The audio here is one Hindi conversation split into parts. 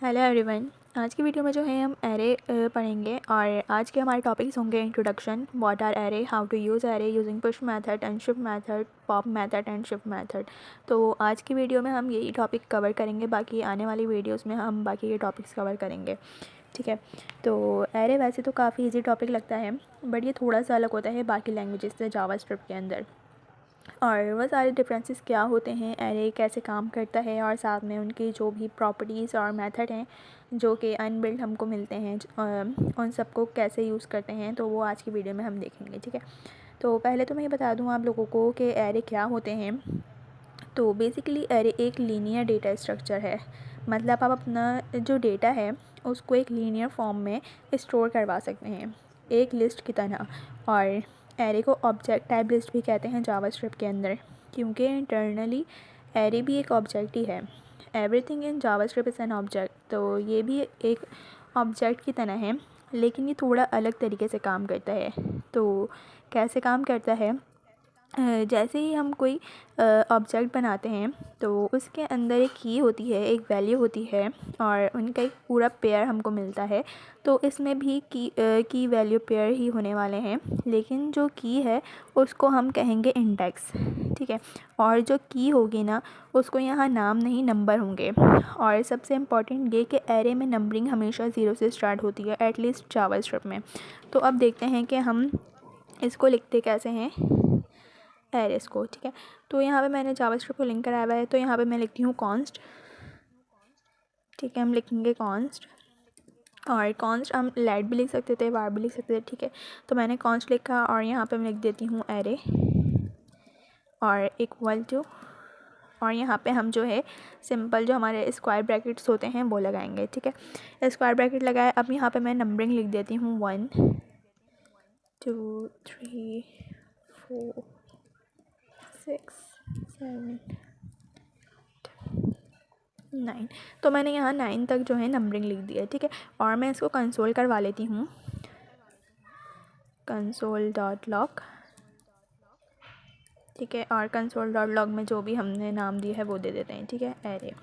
Hello everyone. आज की वीडियो में जो है हम एरे पढ़ेंगे और आज के हमारे टॉपिक्स होंगे introduction, what are array, how to use array using push method and shift method, pop method and shift method. तो आज की वीडियो में हम यही टॉपिक कवर करेंगे, बाकी आने वाली वीडियोस में हम बाकी के टॉपिक्स कवर करेंगे। ठीक है, तो एरे वैसे तो काफ़ी इजी टॉपिक लगता है, बट ये थोड़ा सा अलग होता है बाकी लैंग्वेजेस से जावास्क्रिप्ट के अंदर। और वह सारे डिफरेंसेस क्या होते हैं, एरे कैसे काम करता है, और साथ में उनकी जो भी प्रॉपर्टीज़ और मेथड हैं जो कि अनबिल्ड हमको मिलते हैं, उन सबको कैसे यूज़ करते हैं, तो वो आज की वीडियो में हम देखेंगे। ठीक है, तो पहले तो मैं ये बता दूं आप लोगों को कि एरे क्या होते हैं। तो बेसिकली एरे एक लीनियर डेटा स्ट्रक्चर है, मतलब आप अपना जो डेटा है उसको एक लीनियर फॉर्म में स्टोर करवा सकते हैं, एक लिस्ट की तरह। और एरे को ऑब्जेक्ट टाइप लिस्ट भी कहते हैं जावास्क्रिप्ट के अंदर, क्योंकि इंटरनली एरे भी एक ऑब्जेक्ट ही है। Everything in JavaScript is an object, तो ये भी एक ऑब्जेक्ट की तरह है, लेकिन ये थोड़ा अलग तरीके से काम करता है। तो कैसे काम करता है, जैसे ही हम कोई ऑब्जेक्ट बनाते हैं तो उसके अंदर एक की होती है, एक वैल्यू होती है, और उनका एक पूरा पेयर हमको मिलता है। तो इसमें भी की वैल्यू पेयर ही होने वाले हैं, लेकिन जो की है उसको हम कहेंगे इंडेक्स। ठीक है, और जो की होगी ना उसको यहाँ नाम नहीं नंबर होंगे। और सबसे इम्पॉर्टेंट ये कि एरे में नंबरिंग हमेशा ज़ीरो से स्टार्ट होती है, एटलीस्ट जावास्क्रिप्ट में। तो अब देखते हैं कि हम इसको लिखते कैसे हैं एरेस को। ठीक है, तो यहाँ पे मैंने जावास्क्रिप्ट को लिंक कराया हुआ है, तो यहाँ पे मैं लिखती हूँ कॉन्स्ट। ठीक है, हम लिखेंगे कॉन्स्ट, और कॉन्स्ट हम लेट भी लिख सकते थे, वार भी लिख सकते थे। ठीक है, तो मैंने कॉन्स्ट लिखा और यहाँ पे मैं लिख देती हूँ एरे और इक्वल टू, और यहाँ पे हम जो है सिंपल जो हमारे स्क्वायर ब्रैकेट्स होते हैं वो लगाएंगे। ठीक है, स्क्वायर ब्रैकेट लगाए, अब यहाँ पे मैं नंबरिंग लिख देती हूँ 1 2 3 4 6 7 9। तो मैंने यहाँ 9 तक जो है नंबरिंग लिख दी है। ठीक है, और मैं इसको कंसोल करवा लेती हूँ, कंसोल डॉट लॉग। ठीक है, और कंसोल डॉट लॉग में जो भी हमने नाम दिया है वो दे देते हैं। ठीक है, एरे।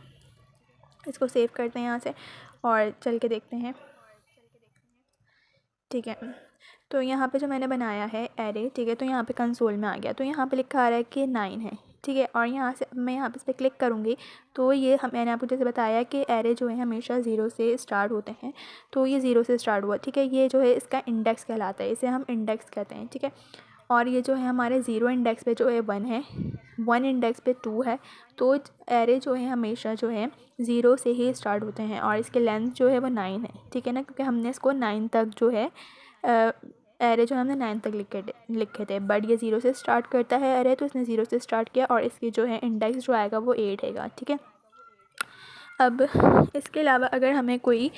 इसको सेव करते हैं यहाँ से और चल के देखते हैं। ठीक है, तो यहाँ पे जो मैंने बनाया है एरे, ठीक है, तो यहाँ पे कंसोल में आ गया, तो यहाँ पे लिखा आ रहा है कि 9 है। ठीक है, और यहाँ से मैं यहाँ पे इस पर क्लिक करूँगी तो ये मैंने आपको जैसे बताया कि एरे जो है हमेशा ज़ीरो से स्टार्ट होते हैं, तो ये ज़ीरो से स्टार्ट हुआ। ठीक है, ये जो है इसका इंडेक्स कहलाता है, इसे हम इंडेक्स कहते हैं। ठीक है, और ये जो है हमारे ज़ीरो इंडेक्स पे जो है 1 है, 1 इंडेक्स पे 2 है। तो एरे जो है हमेशा जो है ज़ीरो से ही स्टार्ट होते हैं, और इसके लेंथ जो है वो 9 है। ठीक है ना, क्योंकि हमने इसको 9 तक जो है एरे जो हमने 9 तक लिखे थे, बट ये ज़ीरो से स्टार्ट करता है एरे, तो इसने ज़ीरो से स्टार्ट किया और इसकी जो है इंडेक्स जो आएगा वो 8 हैगा। ठीक है, अब इसके अलावा अगर हमें कोई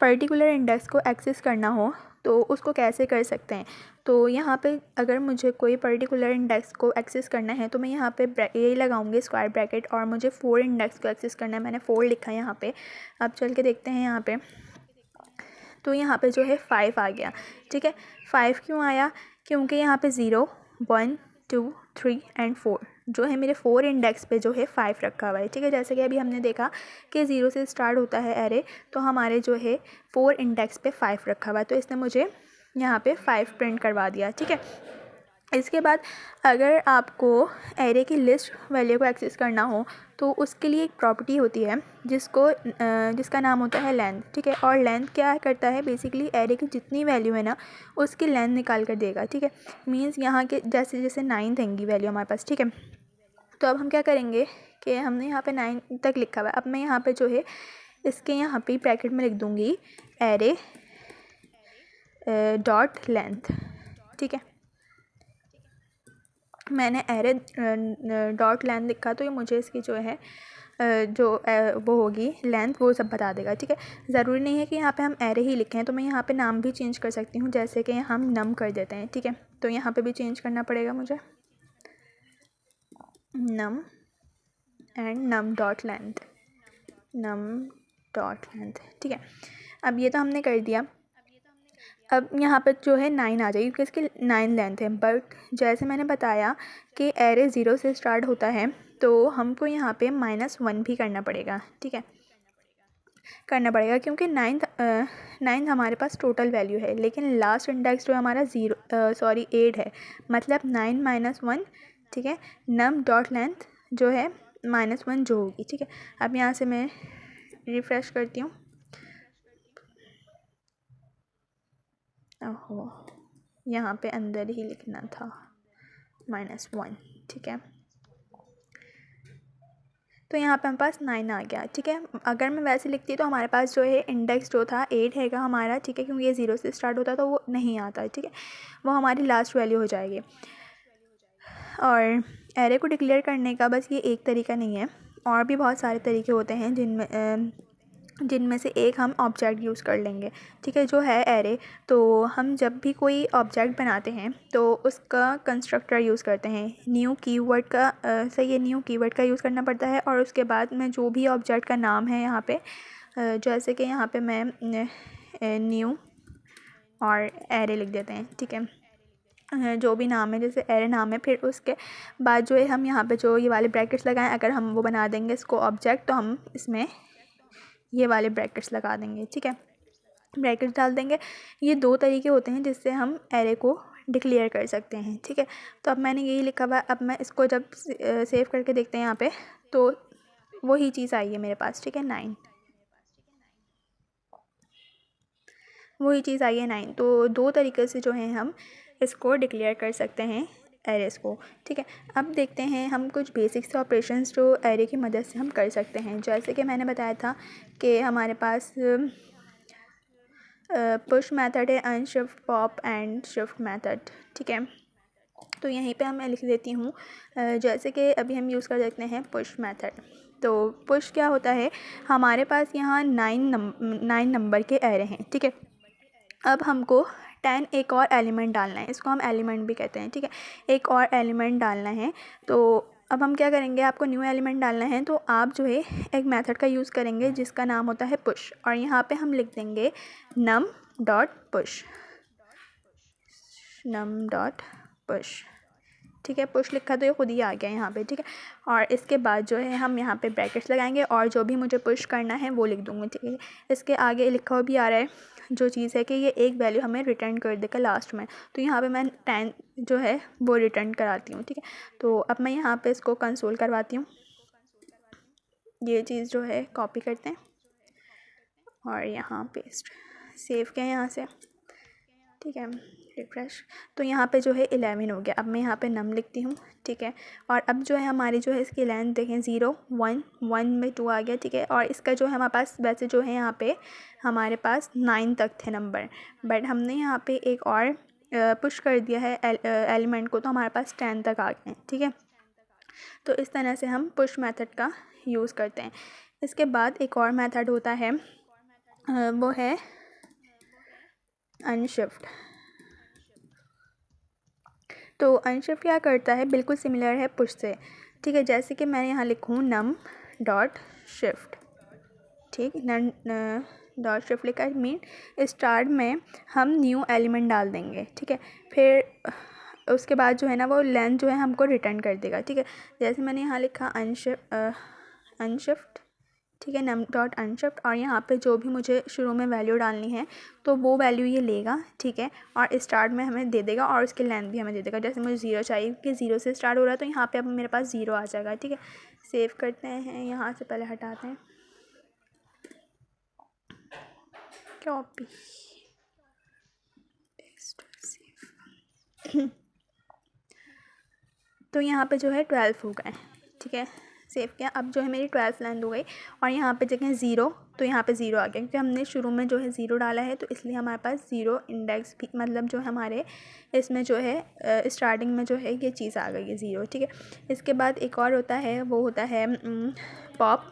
पर्टिकुलर इंडेक्स को एक्सेस करना हो तो उसको कैसे कर सकते हैं। तो यहाँ पे अगर मुझे कोई पर्टिकुलर इंडेक्स को एक्सेस करना है तो मैं यहाँ पे यही लगाऊंगी स्क्वायर ब्रैकेट, और मुझे 4 इंडेक्स को एक्सेस करना है, मैंने 4 लिखा है यहाँ पे। अब चल के देखते हैं यहाँ पे, तो यहाँ पे जो है 5 आ गया। ठीक है, 5 क्यों आया, क्योंकि यहाँ पे 0 1 2 3 एंड 4 जो है मेरे 4 इंडेक्स पे जो है 5 रखा हुआ है। ठीक है, जैसे कि अभी हमने देखा कि 0 से स्टार्ट होता है एरे, तो हमारे जो है 4 इंडेक्स पे 5 रखा हुआ है, तो इसने मुझे यहाँ पे 5 प्रिंट करवा दिया। ठीक है, इसके बाद अगर आपको एरे की लिस्ट वैल्यू को एक्सेस करना हो तो उसके लिए एक प्रॉपर्टी होती है जिसका नाम होता है लेंथ। ठीक है, और लेंथ क्या करता है, बेसिकली एरे की जितनी वैल्यू है ना उसकी लेंथ निकाल कर देगा। ठीक है, मींस यहाँ के जैसे जैसे 9 देंगी वैल्यू हमारे पास। ठीक है, तो अब हम क्या करेंगे कि हमने यहाँ पे 9 तक लिखा हुआ है, अब मैं यहाँ पे जो है इसके यहाँ पे ब्रैकेट में लिख दूँगी एरे डॉट लेंथ। ठीक है, मैंने एरे डॉट लेंथ लिखा, तो ये मुझे इसकी जो है वो होगी लेंथ, वो सब बता देगा। ठीक है, ज़रूरी नहीं है कि यहाँ पे हम एरे ही लिखें, तो मैं यहाँ पे नाम भी चेंज कर सकती हूँ, जैसे कि हम नम कर देते हैं। ठीक है, तो यहाँ पे भी चेंज करना पड़ेगा मुझे, num and num dot length, num dot length. ठीक है, अब ये तो हमने कर दिया। अब यहाँ पर जो है 9 आ जाएगी क्योंकि इसकी 9 लेंथ है। बट जैसे मैंने बताया कि एरे 0 से स्टार्ट होता है तो हमको यहाँ पे -1 भी करना पड़ेगा, ठीक है, करना पड़ेगा क्योंकि नाइन्थ हमारे पास टोटल वैल्यू है, लेकिन लास्ट इंडेक्स जो हमारा 8 है, मतलब 9 - 1, ठीक है, नम डॉट लेंथ जो है -1 जो होगी, ठीक है। अब यहाँ से मैं रिफ़्रेश करती हूँ। ओहो, यहाँ पे अंदर ही लिखना था -1, ठीक है। तो यहाँ पे हमारे पास 9 आ गया, ठीक है। अगर मैं वैसे लिखती तो हमारे पास जो है इंडेक्स जो था 8 हैगा हमारा, ठीक है, क्योंकि ये 0 से स्टार्ट होता तो वो नहीं आता, ठीक है, वो हमारी लास्ट वैल्यू हो जाएगी। और एरे को डिक्लेयर करने का बस ये एक तरीका नहीं है, और भी बहुत सारे तरीके होते हैं जिनमें से एक हम ऑब्जेक्ट यूज़ कर लेंगे, ठीक है, जो है एरे। तो हम जब भी कोई ऑब्जेक्ट बनाते हैं तो उसका कंस्ट्रक्टर यूज़ करते हैं, न्यू कीवर्ड का सही है, न्यू कीवर्ड का यूज़ करना पड़ता है। और उसके बाद में जो भी ऑब्जेक्ट का नाम है यहाँ पे, जैसे कि यहाँ पे मैं न्यू और एरे लिख देते हैं, ठीक है, जो भी नाम है, जैसे एरे नाम है, फिर उसके बाद जो है हम यहाँ पे जो ये वाले ब्रैकेट्स लगाएं, अगर हम वो बना देंगे इसको ऑब्जेक्ट, तो हम इसमें ये वाले ब्रैकेट्स लगा देंगे, ठीक है, ब्रैकेट्स डाल देंगे। ये 2 तरीके होते हैं जिससे हम एरे को डिक्लेयर कर सकते हैं, ठीक है। तो अब मैंने यही लिखा हुआ है। अब मैं इसको जब सेव करके देखते हैं यहाँ पे, तो वही चीज़ आई है मेरे पास, ठीक है, 9, वही चीज़ आई है 9। तो 2 तरीके से जो है हम इसको डिक्लेयर कर सकते हैं एरेस को, ठीक है। अब देखते हैं हम कुछ बेसिक से ऑपरेशंस जो एरे की मदद से हम कर सकते हैं। जैसे कि मैंने बताया था कि हमारे पास पुश मेथड है, unshift, pop and shift method, ठीक है। तो यहीं पे मैं लिख देती हूँ, जैसे कि अभी हम यूज़ कर सकते हैं पुश मेथड। तो पुश क्या होता है, हमारे पास यहाँ 9 नंबर के एरे हैं, ठीक है। अब हमको 10 एक और एलिमेंट डालना है, इसको हम एलिमेंट भी कहते हैं, ठीक है, एक और एलिमेंट डालना है। तो अब हम क्या करेंगे, आपको न्यू एलिमेंट डालना है तो आप जो है एक मेथड का यूज़ करेंगे जिसका नाम होता है पुश, और यहाँ पे हम लिख देंगे num dot push, num dot push, ठीक है। पुश लिखा तो ये खुद ही आ गया यहाँ पे, ठीक है। और इसके बाद जो है हम यहाँ पे ब्रैकेट्स लगाएंगे और जो भी मुझे पुश करना है वो लिख दूँगी, ठीक है। इसके आगे लिखा हुआ भी आ रहा है जो चीज़ है कि ये एक वैल्यू हमें रिटर्न कर देगा लास्ट में, तो यहाँ पे मैं 10 जो है वो रिटर्न कराती हूँ, ठीक है। तो अब मैं यहाँ पे इसको कंसोल करवाती हूँ, ये चीज़ जो है कॉपी करते हैं और यहाँ पेस्ट, सेव किया यहाँ से, ठीक है, रिफ्रेश। तो यहाँ पे जो है 11 हो गया। अब मैं यहाँ पे नम लिखती हूँ, ठीक है। और अब जो है हमारी जो है इसकी लेंथ देखें 0 1 1 में 2 आ गया, ठीक है। और इसका जो है हमारे पास वैसे जो है यहाँ पे हमारे पास 9 तक थे नंबर, बट हमने यहाँ पे एक और पुश कर दिया है एलिमेंट को, तो हमारे पास 10 तक आ गए हैं, ठीक है। तो इस तरह से हम पुश मेथड का यूज़ करते हैं। इसके बाद एक और मेथड होता है, वो है अनशिफ्ट। तो अनशिफ्ट क्या करता है, बिल्कुल सिमिलर है पुश से, ठीक है। जैसे कि मैं यहाँ लिखूँ नम डॉट शिफ्ट, ठीक, नम डॉट शिफ्ट लिखा मीन स्टार्ट में हम न्यू एलिमेंट डाल देंगे, ठीक है। फिर उसके बाद जो है ना वो लेंथ जो है हमको रिटर्न कर देगा, ठीक है। जैसे मैंने यहाँ लिखा अनशिफ्ट, ठीक है, नम डॉट अनशिफ्ट, और यहाँ पे जो भी मुझे शुरू में वैल्यू डालनी है तो वो वैल्यू ये लेगा, ठीक है। और स्टार्ट में हमें दे देगा और उसकी लेंथ भी हमें दे देगा। जैसे मुझे 0 चाहिए कि 0 से स्टार्ट हो रहा है, तो यहाँ पे अब मेरे पास 0 आ जाएगा, ठीक है। सेव करते हैं, यहाँ से पहले हटाते हैं, कॉपी पेस्ट, सेव। तो यहाँ पे जो है 12 हो गए, ठीक है, सेव किया। अब जो है मेरी 12 लेंथ हो गई, और यहाँ पे जगह 0, तो यहाँ पे 0 आ गया क्योंकि हमने शुरू में जो है 0 डाला है, तो इसलिए हमारे पास 0 इंडेक्स भी, मतलब जो हमारे इसमें जो है स्टार्टिंग में जो है ये चीज़ आ गई है 0, ठीक है। इसके बाद एक और होता है, वो होता है पॉप,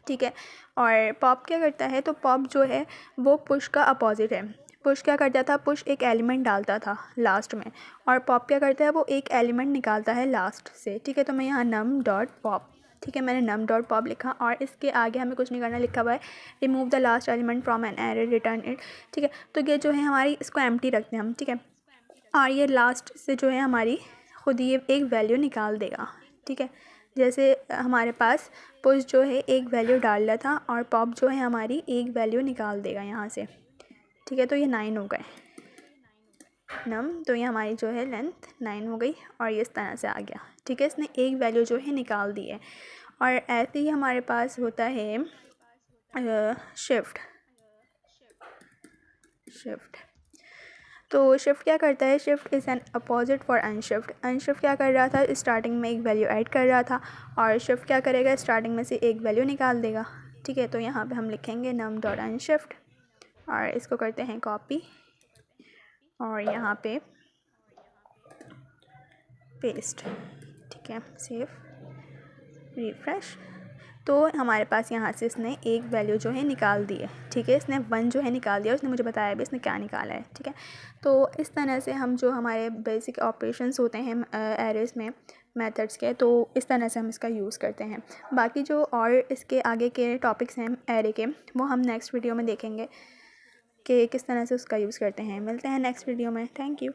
ठीक है। और पॉप क्या करता है, तो पॉप जो है वो पुश का अपोजिट है। पुश क्या करता था, पुश एक एलिमेंट डालता था लास्ट में, और पॉप क्या करता है, वो एक एलिमेंट निकालता है लास्ट से, ठीक है। तो मैं यहाँ नम डॉट पॉप ठीक है, मैंने num डॉट पॉप लिखा और इसके आगे हमें कुछ नहीं करना, लिखा हुआ है remove the last element from an array return it. ठीक है, तो ये जो है हमारी इसको एम्प्टी रखते हैं हम। ठीक है, और ये लास्ट से जो है हमारी खुद ही ये एक वैल्यू निकाल देगा। ठीक है, जैसे हमारे पास पुश जो है एक वैल्यू डाल रहा था और पॉप जो है हमारी एक वैल्यू निकाल देगा यहाँ से। ठीक है, तो ये 9 हो गए नम, तो ये हमारी जो है लेंथ 9 हो गई और ये इस तरह से आ गया। ठीक है, इसने एक वैल्यू जो है निकाल दी है। और ऐसे ही हमारे पास होता है शिफ्ट। तो शिफ्ट क्या करता है, shift is an opposite for unshift. Unshift क्या कर रहा था, स्टार्टिंग में एक वैल्यू ऐड कर रहा था और शिफ्ट क्या करेगा, स्टार्टिंग में से एक वैल्यू निकाल देगा। ठीक है, तो यहाँ पे हम लिखेंगे नम डॉट अनशिफ्ट और इसको करते हैं कॉपी और यहाँ पे पेस्ट। ठीक है, सेव, रिफ्रेश। तो हमारे पास यहाँ से इसने एक वैल्यू जो है निकाल दी है। ठीक है, इसने 1 जो है निकाल दिया, उसने मुझे बताया भी इसने क्या निकाला है। ठीक है, तो इस तरह से हम जो हमारे बेसिक ऑपरेशंस होते हैं एरेज़ में मेथड्स के, तो इस तरह से हम इसका यूज़ करते हैं। बाकी जो और इसके आगे के टॉपिक्स हैं एरे के, वो हम नेक्स्ट वीडियो में देखेंगे कि किस तरह से उसका यूज़ करते हैं। मिलते हैं नेक्स्ट वीडियो में। Thank you.